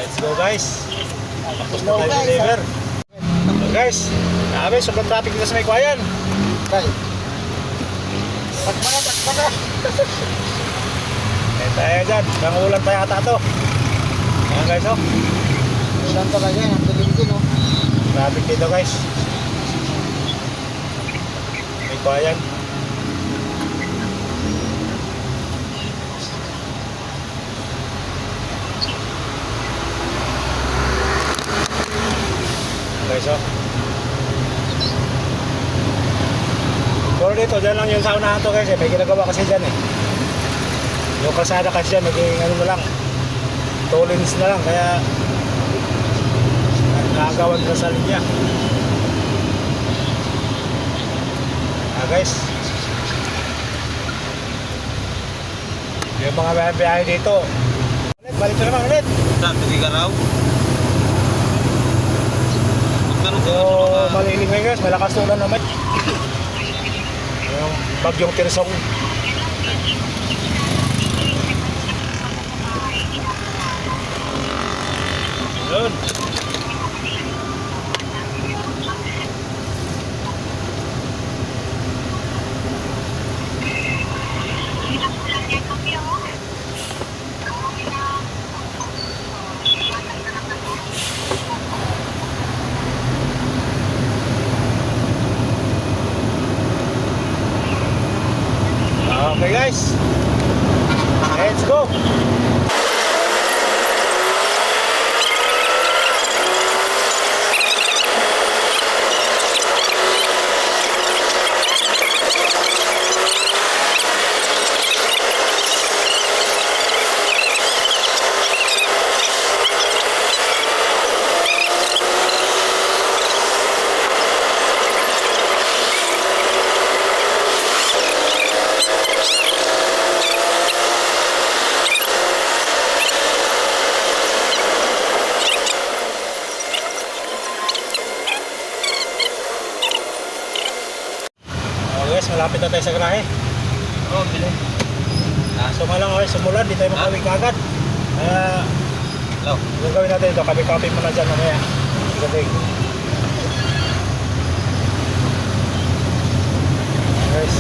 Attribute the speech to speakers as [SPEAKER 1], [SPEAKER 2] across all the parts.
[SPEAKER 1] Let's go guys. Tapos na tayo deliver. So guys, grabe, sobrang traffic dito sa may kwayan.
[SPEAKER 2] Tay. Takpa.
[SPEAKER 1] Eh tayo dyan, nangulan pa yata to. Ayan guys oh.
[SPEAKER 2] Ulan talaga yan, ang dilim din oh.
[SPEAKER 1] Traffic dito guys. May kwayan. Guys oh. Pero dito, dyan lang yung sa unahan to guys eh. May ginagawa kasi dyan eh. Yung kalsada kasi dyan, magiging ano na lang, 2 lanes na lang. Kaya nakagawan na sa linya. Guys, yung mga biyahe dito ulit, balik na naman ulit.
[SPEAKER 3] Hindi ka raw?
[SPEAKER 1] So, maliling ngayon guys, malakas na ulan naman. Yung bagyong Tirsong. Yun. Okay guys, let's go. Guys, malapit na tayo sa garahe.
[SPEAKER 3] Oo, bilhin.
[SPEAKER 1] So nga lang guys, sumulan, di tayo makawin kagad. Kaya,
[SPEAKER 3] Hello.
[SPEAKER 1] gagawin natin ito, kapi-kapi mo na dyan mamaya. Galing. Guys.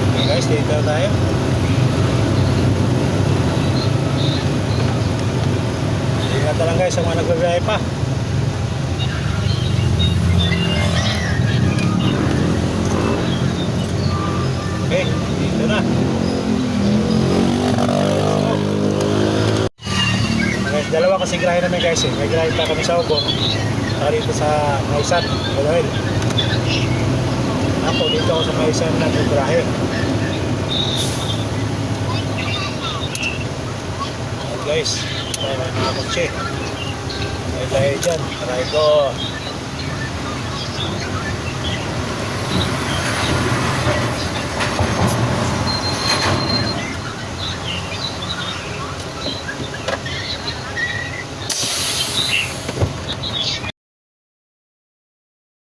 [SPEAKER 1] Okay guys, dito na tayo. Ingat na lang guys ang mga nagbibiyahe pa. Okay, dito na. Guys, dalawa kasi grahe namin guys eh. May grahe pa kami sa Ubong. Saka dito sa Maisan. Galawin. Ako dito ako sa Maisan na grahe. Guys, tayo mga kotse. Tayo dyan. Try ko.